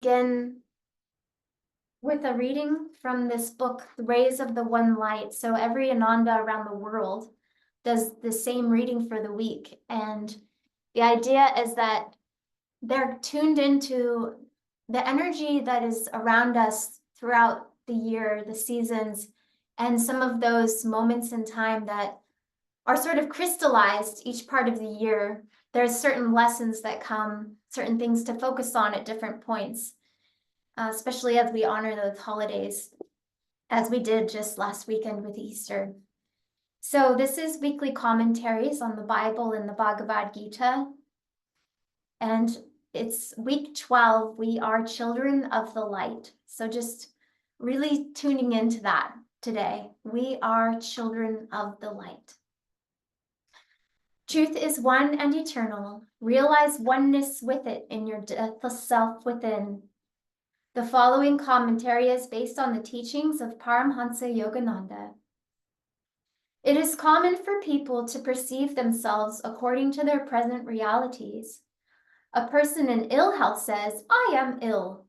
begin with a reading from this book, The Rays of the One Light. So every Ananda around the world does the same reading for the week. And the idea is that they're tuned into the energy that is around us throughout the year, the seasons, and some of those moments in time that are sort of crystallized each part of the year. There's certain lessons that come, certain things to focus on at different points, especially as we honor those holidays, as we did just last weekend with Easter. So this is weekly commentaries on the Bible and the Bhagavad Gita. And it's week 12. We are children of the light. So just really tuning into that today. We are children of the light. Truth is one and eternal. Realize oneness with it in your deathless self within. The following commentary is based on the teachings of Paramhansa Yogananda. It is common for people to perceive themselves according to their present realities. A person in ill health says, "I am ill."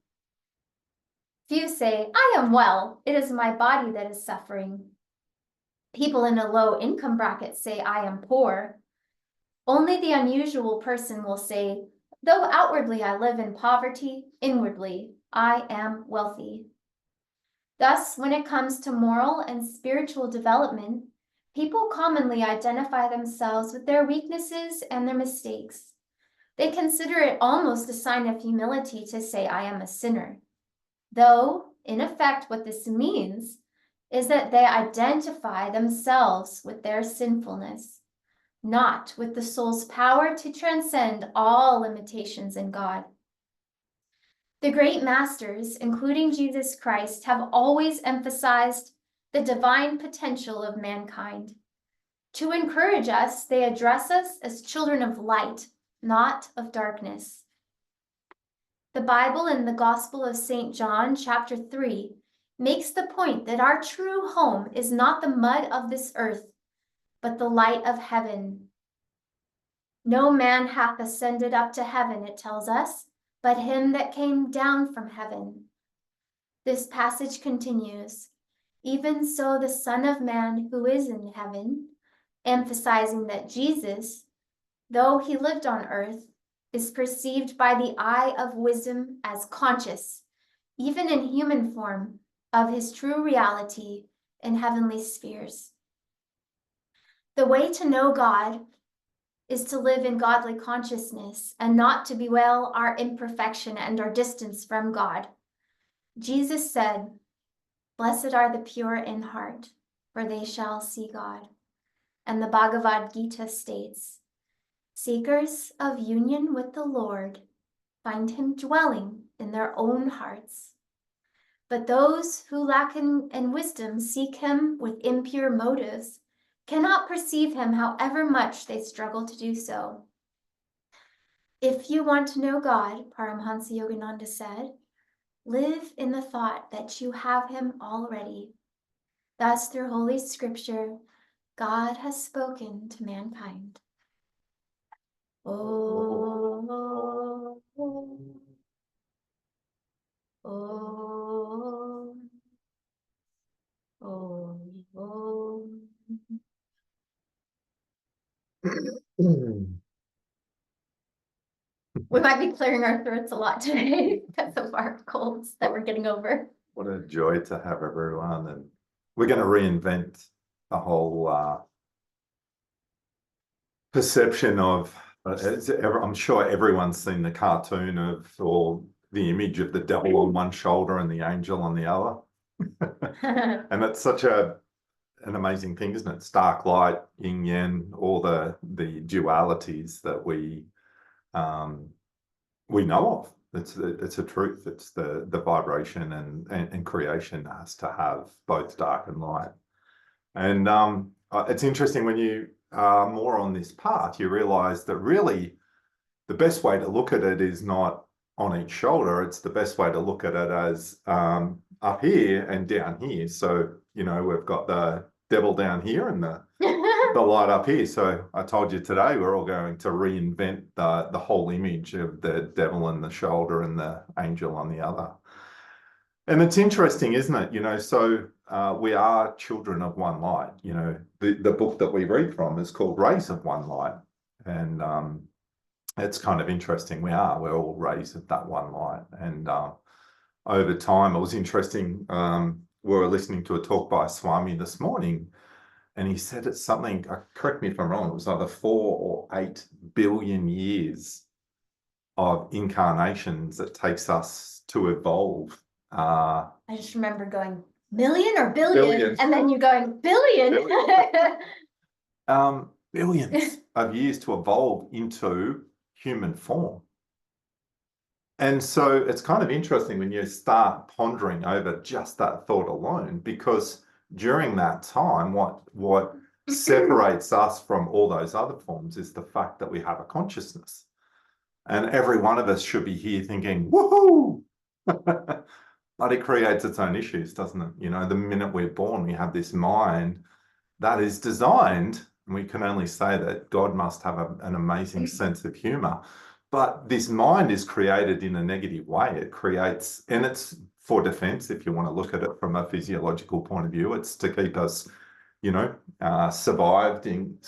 Few say, "I am well. It is my body that is suffering." People in a low income bracket say, "I am poor." Only the unusual person will say, "Though outwardly I live in poverty, inwardly I am wealthy." Thus, when it comes to moral and spiritual development, people commonly identify themselves with their weaknesses and their mistakes. They consider it almost a sign of humility to say, "I am a sinner." Though, in effect, what this means is that they identify themselves with their sinfulness, not with the soul's power to transcend all limitations in God. The great masters, including Jesus Christ, have always emphasized the divine potential of mankind. To encourage us, they address us as children of light, not of darkness. The Bible in the Gospel of St. John, chapter 3, makes the point that our true home is not the mud of this earth, but the light of heaven. No man hath ascended up to heaven, it tells us, but him that came down from heaven. This passage continues, "Even so the Son of Man who is in heaven," emphasizing that Jesus, though he lived on earth, is perceived by the eye of wisdom as conscious, even in human form, of his true reality in heavenly spheres. The way to know God is to live in godly consciousness and not to bewail our imperfection and our distance from God. Jesus said, "Blessed are the pure in heart, for they shall see God." And the Bhagavad Gita states, "Seekers of union with the Lord find him dwelling in their own hearts. But those who lack in wisdom seek him with impure motives, cannot perceive him however much they struggle to do so." If you want to know God, Paramhansa Yogananda said, live in the thought that you have him already. Thus, through Holy Scripture, God has spoken to mankind. Oh, oh, oh, oh, oh, oh. We might be clearing our throats a lot today because of our colds that we're getting over. What a joy to have everyone. And we're going to reinvent a whole perception of, I'm sure everyone's seen the cartoon of, or the image of the devil on one shoulder and the angel on the other. And it's such an amazing thing, isn't it? It's dark, light, yin, yang, all the dualities that we know of. It's a truth. It's the vibration and creation has to have both dark and light. And it's interesting when you are more on this path, you realize that really the best way to look at it is not on each shoulder. It's the best way to look at it as up here and down here. So, you know, we've got the devil down here and the the light up here. So I told you today we're all going to reinvent the whole image of the devil on the shoulder and the angel on the other. And it's interesting, isn't it? You know, so we are children of one light. You know, the book that we read from is called Rays of One Light. And it's kind of interesting. We're all rays of that one light. And over time, it was interesting. We were listening to a talk by Swami this morning, and he said it's something, correct me if I'm wrong, it was either 4 or 8 billion years of incarnations it takes us to evolve. I just remember going, million or billion? Billion. And then you going, billion? Billions of years to evolve into human form. And so it's kind of interesting when you start pondering over just that thought alone, because during that time, what separates us from all those other forms is the fact that we have a consciousness. And every one of us should be here thinking, woohoo! But it creates its own issues, doesn't it? You know, the minute we're born, we have this mind that is designed, and we can only say that God must have an amazing sense of humor. But this mind is created in a negative way. It creates, and it's for defense, if you want to look at it from a physiological point of view, it's to keep us, you know, surviving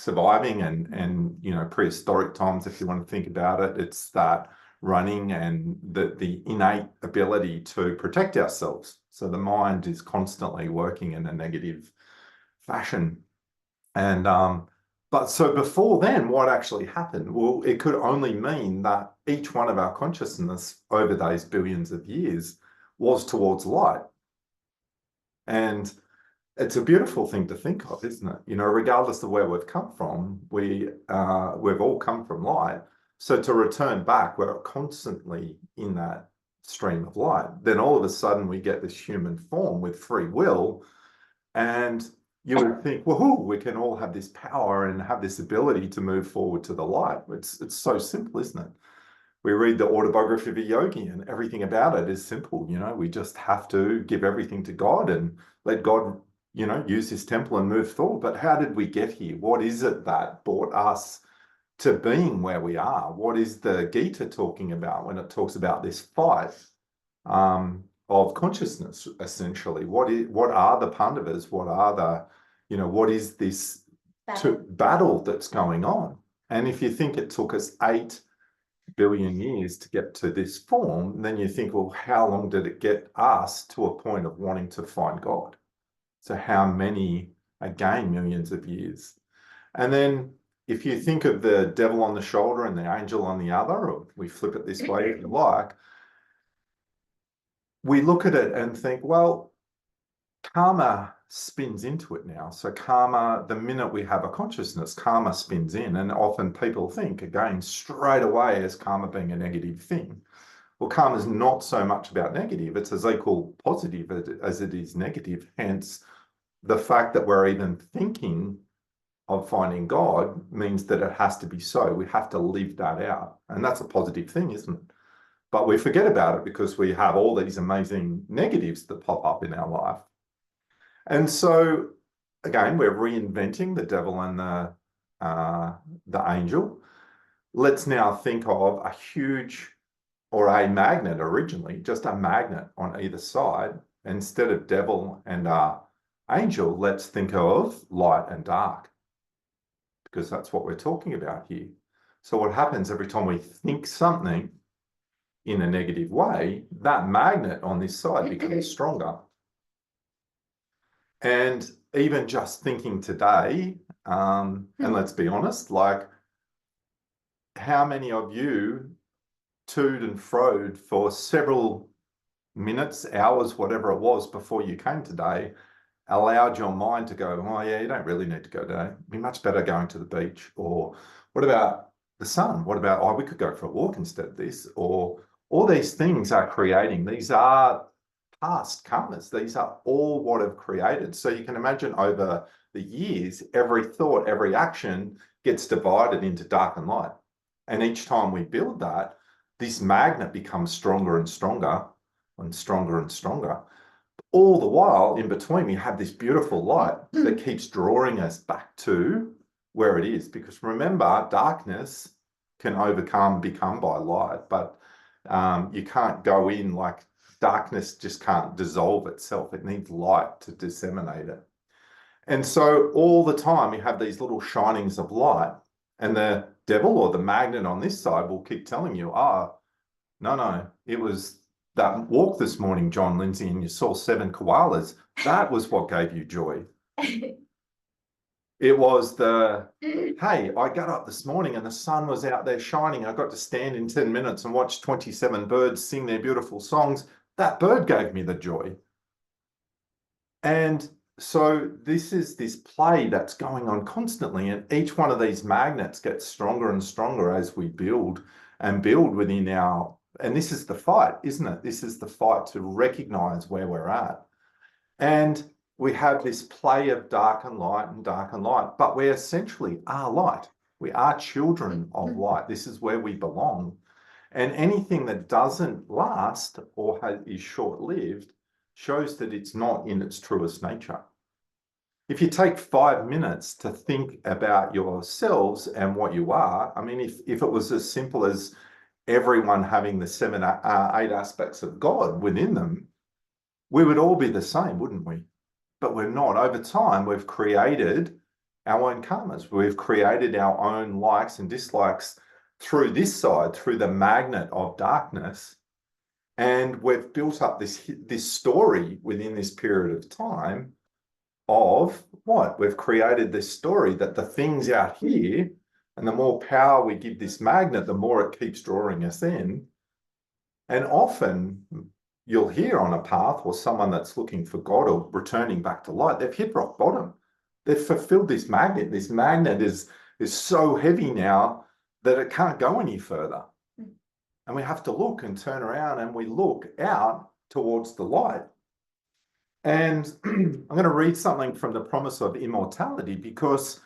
and, you know, prehistoric times, if you want to think about it, it's that running and the innate ability to protect ourselves. So the mind is constantly working in a negative fashion. And, but so before then, what actually happened? Well, it could only mean that each one of our consciousness over those billions of years was towards light. And it's a beautiful thing to think of, isn't it? You know, regardless of where we've come from, we've all come from light. So to return back, we're constantly in that stream of light. Then all of a sudden we get this human form with free will, and you would think, woohoo, we can all have this power and have this ability to move forward to the light. It's so simple, isn't it? We read the Autobiography of a Yogi, and everything about it is simple. You know, we just have to give everything to God and let God, you know, use his temple and move forward. But how did we get here? What is it that brought us to being where we are? What is the Gita talking about when it talks about this fight of consciousness, essentially? What are the Pandavas? What are the, you know, what is this battle that's going on? And if you think it took us 8 billion years to get to this form, then you think, well, how long did it get us to a point of wanting to find God? So how many, again, millions of years? And then if you think of the devil on the shoulder and the angel on the other, or we flip it this way if you like, we look at it and think, well, karma spins into it now. So karma, the minute we have a consciousness, karma spins in. And often people think, again, straight away as karma being a negative thing. Well, karma is not so much about negative. It's as equal positive as it is negative. Hence, the fact that we're even thinking of finding God means that it has to be so. We have to live that out. And that's a positive thing, isn't it? But we forget about it because we have all these amazing negatives that pop up in our life. And so, again, we're reinventing the devil and the angel. Let's now think of a huge, or a magnet originally, just a magnet on either side. Instead of devil and angel, let's think of light and dark, because that's what we're talking about here. So what happens every time we think something in a negative way, that magnet on this side becomes stronger. And even just thinking today, and let's be honest, like, how many of you toed and froed for several minutes, hours, whatever it was before you came today, allowed your mind to go, oh yeah, you don't really need to go today. It'd be much better going to the beach. Or what about the sun? What about, oh, we could go for a walk instead of this? Or all these things are creating. These are past karmas. These are all what have created. So you can imagine over the years, every thought, every action gets divided into dark and light. And each time we build that, this magnet becomes stronger and stronger and stronger and stronger. All the while, in between, we have this beautiful light that keeps drawing us back to where it is, because remember, darkness can become by light, but you can't go in, like darkness just can't dissolve itself. It needs light to disseminate it. And so all the time you have these little shinings of light, and the devil or the magnet on this side will keep telling you, no, it was that walk this morning, John Lindsay, and you saw 7 koalas. That was what gave you joy. It was hey, I got up this morning and the sun was out there shining. I got to stand in 10 minutes and watch 27 birds sing their beautiful songs. That bird gave me the joy. And so this is this play that's going on constantly. And each one of these magnets gets stronger and stronger as we build and build within and this is the fight, isn't it? This is the fight to recognize where we're at. And we have this play of dark and light, but we essentially are light. We are children of light. This is where we belong. And anything that doesn't last or is short-lived shows that it's not in its truest nature. If you take 5 minutes to think about yourselves and what you are, I mean, if it was as simple as everyone having the 8 aspects of God within them, we would all be the same, wouldn't we? But we're not. Over time, we've created our own karmas. We've created our own likes and dislikes through this side, through the magnet of darkness. And we've built up this story within this period of time of what? We've created this story that the things out here, and the more power we give this magnet, the more it keeps drawing us in. And often you'll hear on a path, or someone that's looking for God or returning back to light, they've hit rock bottom. They've fulfilled this magnet. This magnet is so heavy now that it can't go any further. And we have to look and turn around, and we look out towards the light. And I'm going to read something from the Promise of Immortality, because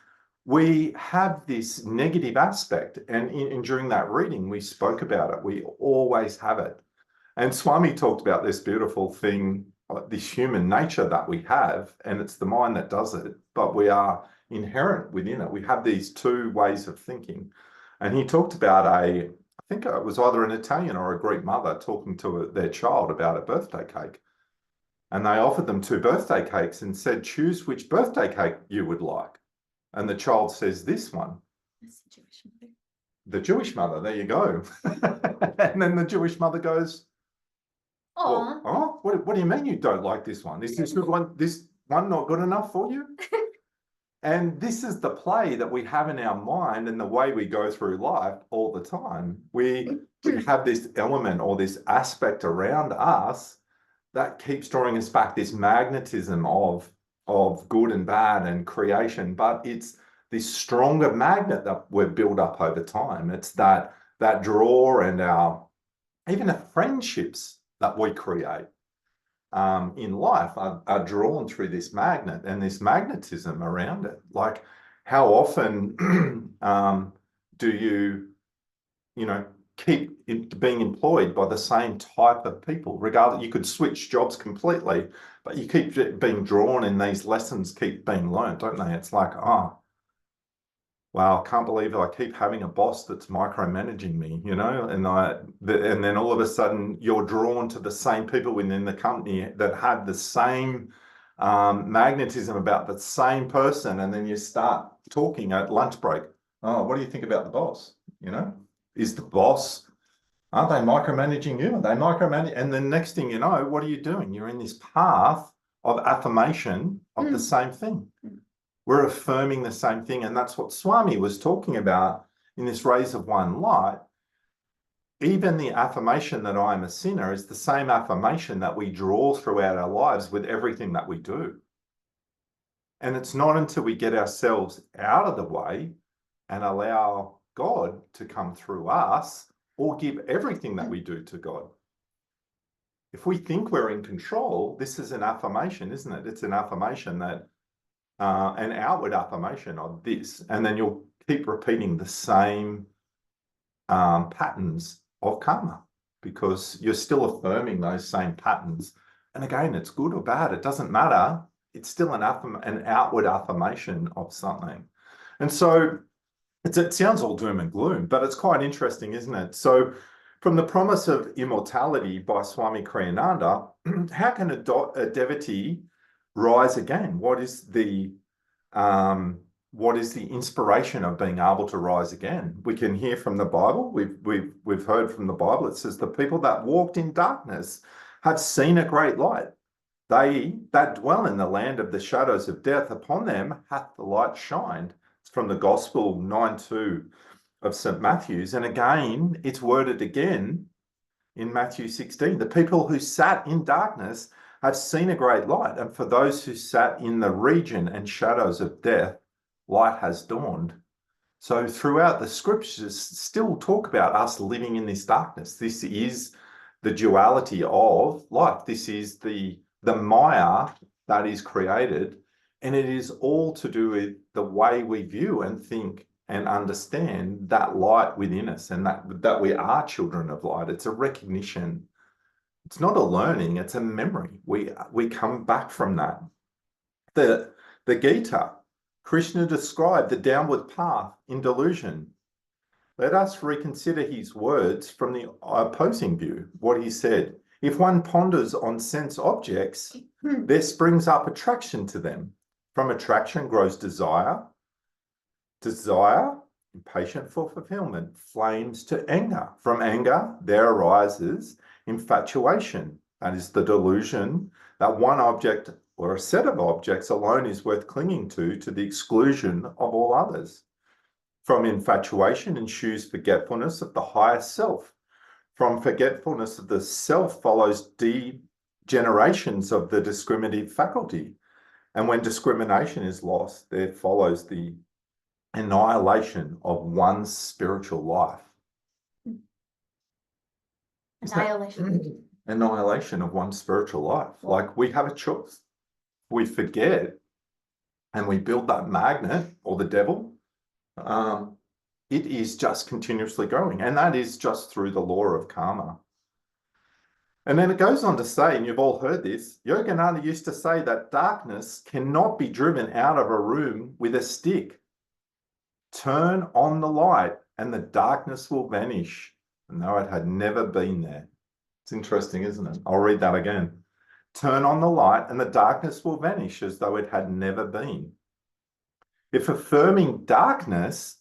we have this negative aspect. And during that reading, we spoke about it. We always have it. And Swami talked about this beautiful thing, this human nature that we have, and it's the mind that does it, but we are inherent within it. We have these 2 ways of thinking. And he talked about I think it was either an Italian or a Greek mother talking to their child about a birthday cake. And they offered them 2 birthday cakes and said, choose which birthday cake you would like. And the child says, this one. That's the Jewish mother. The Jewish mother, there you go. And then the Jewish mother goes, well, what do you mean you don't like this one? Is this one not good enough for you? And this is the play that we have in our mind and the way we go through life all the time. We have this element or this aspect around us that keeps drawing us back, this magnetism of good and bad and creation, but it's this stronger magnet that we've built up over time. It's that draw, and even the friendships that we create in life are drawn through this magnet and this magnetism around it. Like, how often do you keep being employed by the same type of people? Regardless, you could switch jobs completely, but you keep being drawn, and these lessons keep being learned, don't they? It's like, wow, I can't believe I keep having a boss that's micromanaging me, and then all of a sudden you're drawn to the same people within the company that have the same magnetism about the same person, and then you start talking at lunch break. Oh, what do you think about the boss? Is the boss, aren't they micromanaging you? Are they micromanaging? And the next thing you know, what are you doing? You're in this path of affirmation of the same thing. We're affirming the same thing. And that's what Swami was talking about in this Rays of One Light. Even the affirmation that I am a sinner is the same affirmation that we draw throughout our lives with everything that we do. And it's not until we get ourselves out of the way and allow God to come through us, or give everything that we do to God. If we think we're in control, this is an affirmation, isn't it? It's an affirmation that an outward affirmation of this, and then you'll keep repeating the same patterns of karma, because you're still affirming those same patterns. And again, it's good or bad, it doesn't matter. It's still an outward affirmation of something. And so it sounds all doom and gloom, but it's quite interesting, isn't it? So from the promise of immortality by Swami Kriyananda, how can a devotee rise again? What is the inspiration of being able to rise again? We can hear from the Bible. We've heard from the Bible. It says the people that walked in darkness have seen a great light. They that dwell in the land of the shadows of death, upon them hath the light shined. It's from the Gospel 9:2 of St. Matthew's. And again, it's worded again in Matthew 16. The people who sat in darkness have seen a great light. And for those who sat in the region and shadows of death, light has dawned. So throughout the scriptures still talk about us living in this darkness. This is the duality of life. This is the Maya that is created, and it is all to do with the way we view and think and understand that light within us, and that we are children of light. It's a recognition. It's not a learning, it's a memory. We come back from that. The Gita, Krishna described the downward path in delusion. Let us reconsider his words from the opposing view, what he said. If one ponders on sense objects, there springs up attraction to them. From attraction grows desire. Desire, impatient for fulfillment, flames to anger. From anger, there arises infatuation. That is the delusion that one object or a set of objects alone is worth clinging to the exclusion of all others. From infatuation ensues forgetfulness of the higher self. From forgetfulness of the self follows degenerations of the discriminative faculty. And when discrimination is lost, there follows the annihilation of one's spiritual life. Annihilation. Annihilation of one's spiritual life. Like, we have a choice. We forget and we build that magnet, or the devil. It is just continuously growing, and that is just through the law of karma. And then it goes on to say, and you've all heard this, Yogananda used to say that darkness cannot be driven out of a room with a stick. Turn on the light and the darkness will vanish. And though it had never been there. It's interesting, isn't it? I'll read that again. Turn on the light and the darkness will vanish as though it had never been. If affirming darkness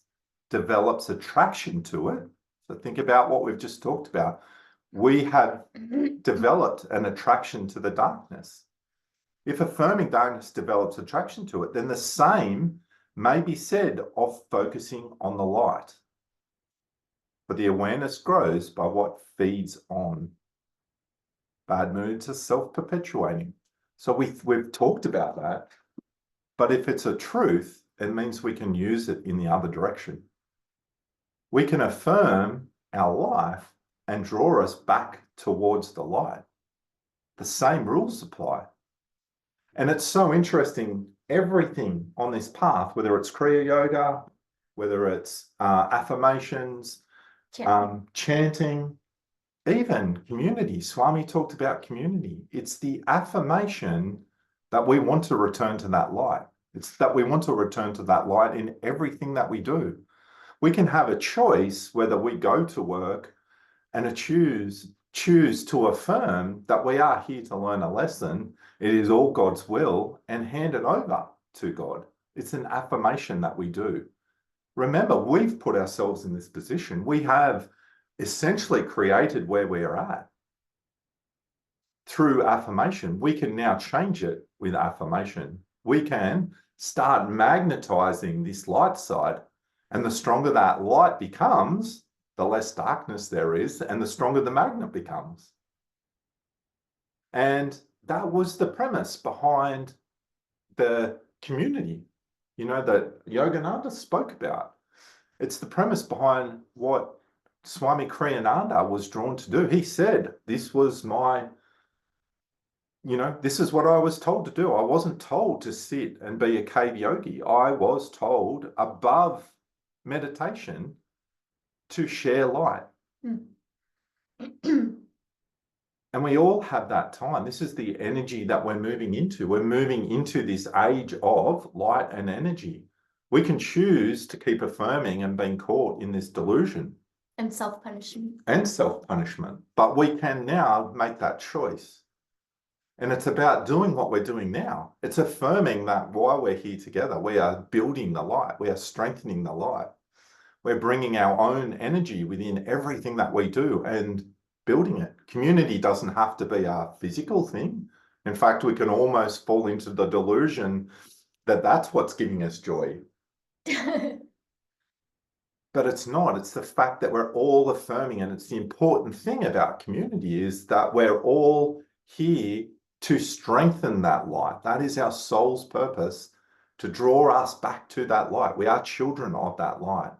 develops attraction to it, so think about what we've just talked about. We have developed an attraction to the darkness. If affirming darkness develops attraction to it, then the same may be said of focusing on the light. For the awareness grows by what feeds on. Bad moods are self-perpetuating. So we've talked about that. But if it's a truth, it means we can use it in the other direction. We can affirm our life and draw us back towards the light. The same rules apply. And it's so interesting, everything on this path, whether it's Kriya Yoga, whether it's affirmations, chanting, even community. Swami talked about community. It's the affirmation that we want to return to that light. It's that we want to return to that light in everything that we do. We can have a choice whether we go to work and choose to affirm that we are here to learn a lesson. It is all God's will, and hand it over to God. It's an affirmation that we do. Remember, we've put ourselves in this position. We have essentially created where we are at. Through affirmation, we can now change it with affirmation. We can start magnetizing this light side, and the stronger that light becomes, the less darkness there is, and the stronger the magnet becomes. And that was the premise behind the community, that Yogananda spoke about. It's the premise behind what Swami Kriyananda was drawn to do. He said, this was this is what I was told to do. I wasn't told to sit and be a cave yogi. I was told above meditation to share light. And we all have that time. This is the energy that we're moving into. We're moving into this age of light and energy. We can choose to keep affirming and being caught in this delusion. And self-punishment. And self-punishment. But we can now make that choice. And it's about doing what we're doing now. It's affirming that while we're here together, we are building the light. We are strengthening the light. We're bringing our own energy within everything that we do and building it. Community doesn't have to be a physical thing. In fact, we can almost fall into the delusion that that's what's giving us joy. But it's not. It's the fact that we're all affirming, and it's the important thing about community is that we're all here to strengthen that light. That is our soul's purpose, to draw us back to that light. We are children of that light.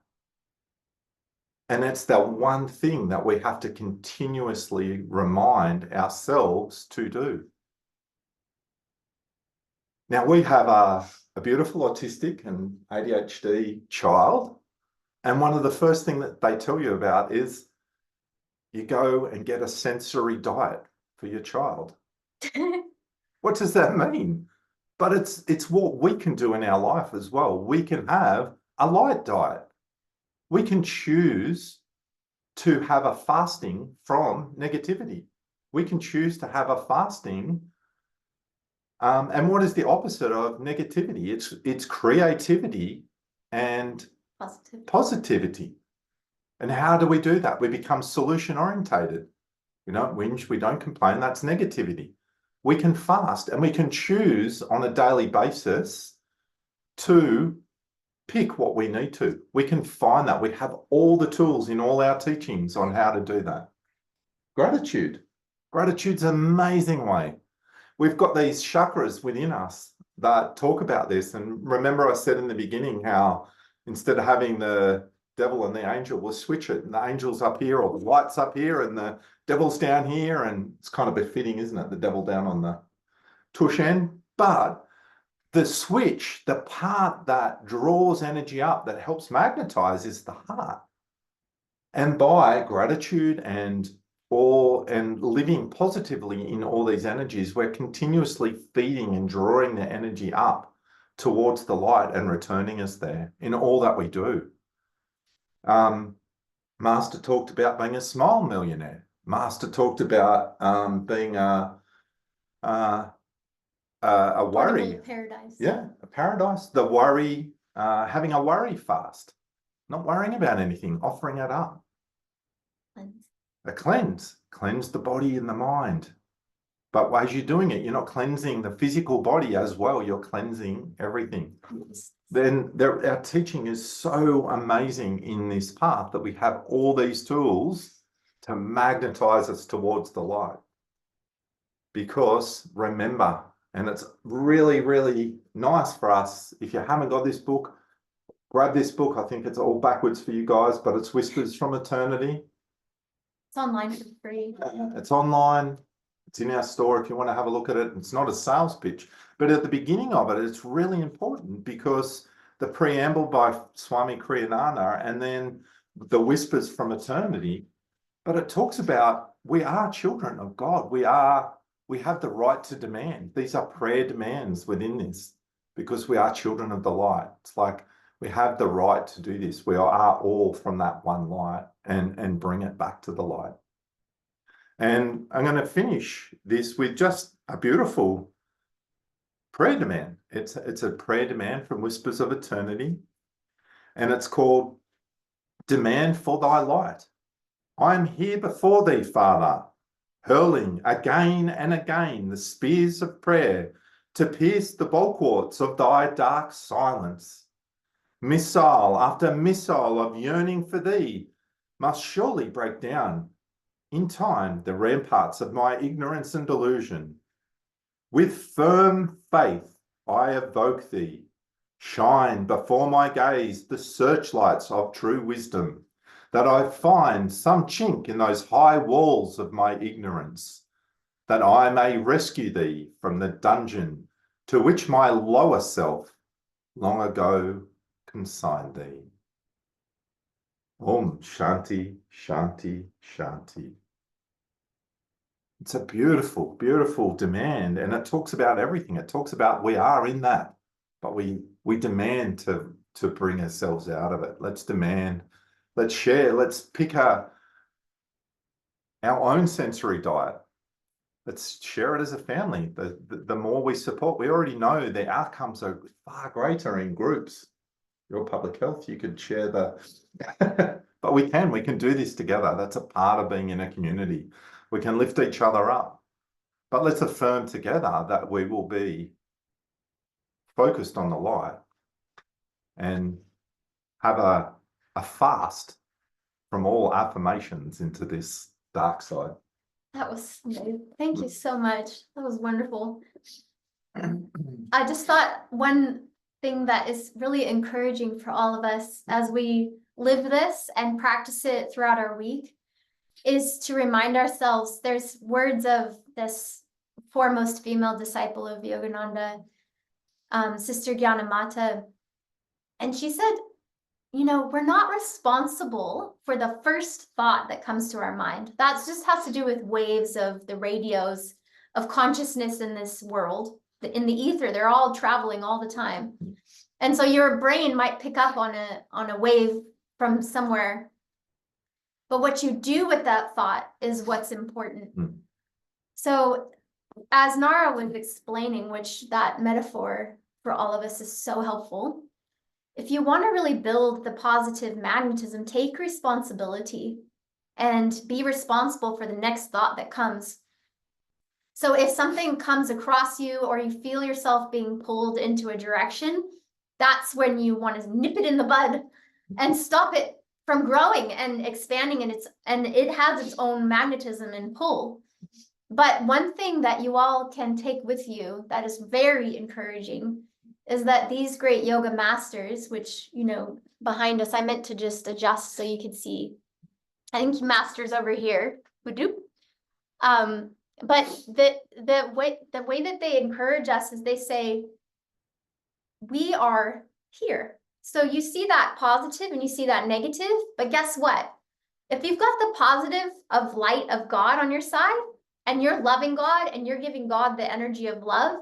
And it's the one thing that we have to continuously remind ourselves to do. Now, we have a beautiful autistic and ADHD child. And one of the first things that they tell you about is you go and get a sensory diet for your child. What does that mean? But it's what we can do in our life as well. We can have a light diet. We can choose to have a fasting from negativity. We can choose to have a fasting. And what is the opposite of negativity? It's creativity and positivity. And how do we do that? We become solution orientated. We don't whinge, we don't complain. That's negativity. We can fast and we can choose on a daily basis to pick what we need to. We can find that. We have all the tools in all our teachings on how to do that. Gratitude. Gratitude's an amazing way. We've got these chakras within us that talk about this. And remember I said in the beginning how instead of having the devil and the angel, we'll switch it. And the angel's up here or the light's up here and the devil's down here. And it's kind of befitting, isn't it? The devil down on the tush end. But the switch, the part that draws energy up, that helps magnetize is the heart. And by gratitude and living positively in all these energies, we're continuously feeding and drawing the energy up towards the light and returning us there in all that we do. Master talked about being a smile millionaire. Master talked about being a worry paradise. Yeah, a paradise. The worry, having a worry fast, not worrying about anything, offering it up. Cleanse. Cleanse the body and the mind. But as you're doing it, you're not cleansing the physical body as well. You're cleansing everything. Then our teaching is so amazing in this path that we have all these tools to magnetize us towards the light. Because remember, and it's really, really nice for us. If you haven't got this book, grab this book. I think it's all backwards for you guys, but it's Whispers from Eternity. It's online for free. It's online. It's in our store if you want to have a look at it. It's not a sales pitch, but at the beginning of it, it's really important because the preamble by Swami Kriyananda and then the Whispers from Eternity, but it talks about we are children of God. We have the right to demand. These are prayer demands within this because we are children of the light. It's like we have the right to do this. We are all from that one light and bring it back to the light. And I'm going to finish this with just a beautiful prayer demand. It's a prayer demand from Whispers of Eternity, and it's called Demand for Thy Light. I am here before thee, Father, hurling again and again the spears of prayer to pierce the bulwarks of thy dark silence. Missile after missile of yearning for thee must surely break down in time the ramparts of my ignorance and delusion. With firm faith I evoke thee. Shine before my gaze the searchlights of true wisdom, that I find some chink in those high walls of my ignorance, that I may rescue thee from the dungeon to which my lower self long ago consigned thee. Om Shanti, Shanti, Shanti. It's a beautiful, beautiful demand, and it talks about everything. It talks about we are in that, but we demand to to bring ourselves out of it. Let's demand, let's share, let's pick our own sensory diet. Let's share it as a family. The more we support, we already know the outcomes are far greater in groups. Your public health, you could share the, but we can do this together. That's a part of being in a community. We can lift each other up, but let's affirm together that we will be focused on the light and have a fast from all affirmations into this dark side. That was amazing. Thank you so much. That was wonderful. I just thought one thing that is really encouraging for all of us as we live this and practice it throughout our week is to remind ourselves, there's words of this foremost female disciple of Yogananda, Sister Gyanamata, and she said, you know, we're not responsible for the first thought that comes to our mind. That just has to do with waves of the radios of consciousness in this world. In the ether, they're all traveling all the time. And so your brain might pick up on a wave from somewhere. But what you do with that thought is what's important. So as Nara was explaining, which that metaphor for all of us is so helpful, if you want to really build the positive magnetism, take responsibility and be responsible for the next thought that comes. So if something comes across you or you feel yourself being pulled into a direction, that's when you want to nip it in the bud and stop it from growing and expanding, and it has its own magnetism and pull. But one thing that you all can take with you that is very encouraging is that these great yoga masters, which, you know, behind us, I meant to just adjust so you could see. I think masters over here. But the way that they encourage us is they say, we are here. So you see that positive and you see that negative, but guess what? If you've got the positive of light of God on your side, and you're loving God and you're giving God the energy of love,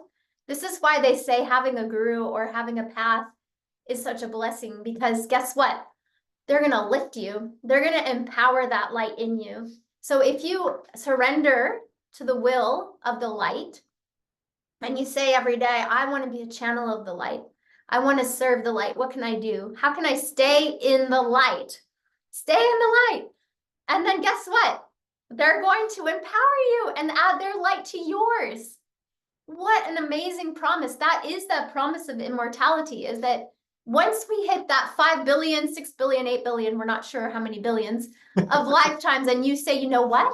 this is why they say having a guru or having a path is such a blessing, because guess what? They're going to lift you. They're going to empower that light in you. So if you surrender to the will of the light and you say every day, I want to be a channel of the light. I want to serve the light. What can I do? How can I stay in the light? Stay in the light. And then guess what? They're going to empower you and add their light to yours. What an amazing promise. That is that promise of immortality, is that once we hit that 5 billion, 6 billion, 8 billion, we're not sure how many billions of lifetimes, and you say, you know what?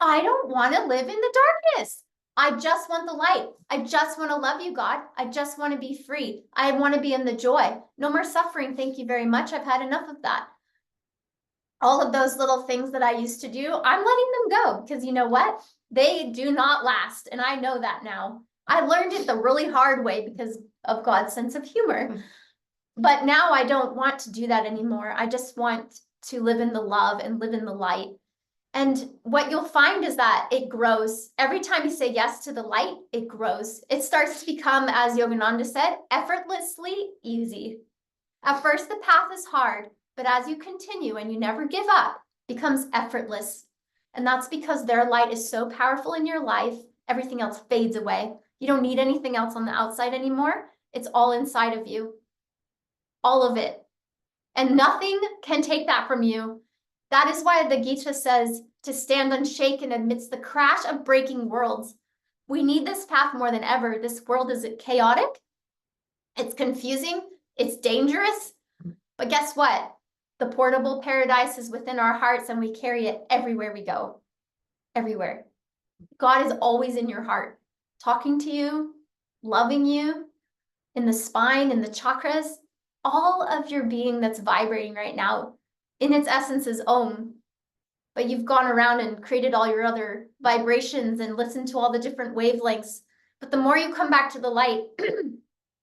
I don't want to live in the darkness. I just want the light. I just want to love you, God. I just want to be free. I want to be in the joy. No more suffering. Thank you very much. I've had enough of that. All of those little things that I used to do, I'm letting them go, because you know what? They do not last. And I know that now. I learned it the really hard way because of God's sense of humor. But now I don't want to do that anymore. I just want to live in the love and live in the light. And what you'll find is that it grows. Every time you say yes to the light, it grows. It starts to become, as Yogananda said, effortlessly easy. At first, the path is hard, but as you continue and you never give up, it becomes effortless. And that's because their light is so powerful in your life, everything else fades away. You don't need anything else on the outside anymore. It's all inside of you. All of it. And nothing can take that from you. That is why the Gita says to stand unshaken amidst the crash of breaking worlds. We need this path more than ever. This world is chaotic. It's confusing. It's dangerous. But guess what? The portable paradise is within our hearts, and we carry it everywhere we go. Everywhere. God is always in your heart, talking to you, loving you, in the spine, in the chakras, all of your being that's vibrating right now, in its essence is Om. But you've gone around and created all your other vibrations and listened to all the different wavelengths. But the more you come back to the light,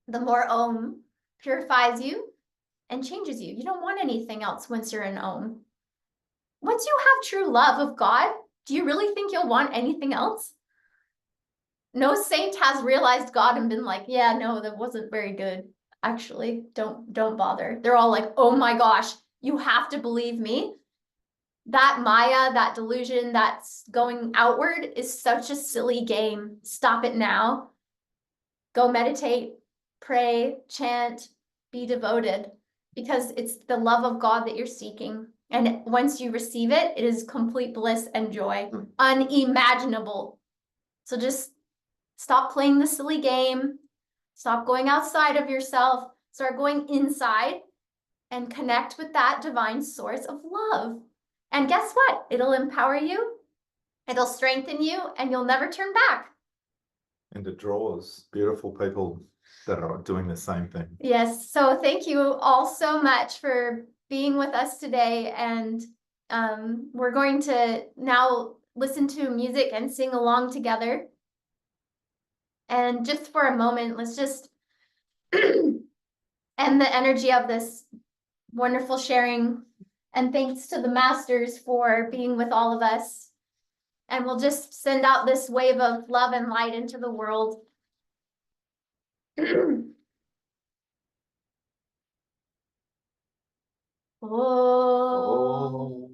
the more Om purifies you and changes you. You don't want anything else once you're in Om. Once you have true love of God, do you really think you'll want anything else? No saint has realized God and been like, yeah, no, that wasn't very good. actually, don't bother. They're all like, oh my gosh, you have to believe me. That Maya, that delusion that's going outward is such a silly game. Stop it now. Go meditate, pray, chant, be devoted, because it's the love of God that you're seeking. And once you receive it, it is complete bliss and joy, unimaginable. So just stop playing the silly game. Stop going outside of yourself. Start going inside and connect with that divine source of love. And guess what? It'll empower you, it'll strengthen you, and you'll never turn back. And it draws beautiful people that are doing the same thing. Yes, so thank you all so much for being with us today. And we're going to now listen to music and sing along together. And just for a moment, let's just end the energy of this wonderful sharing. And thanks to the masters for being with all of us. And we'll just send out this wave of love and light into the world. Oh.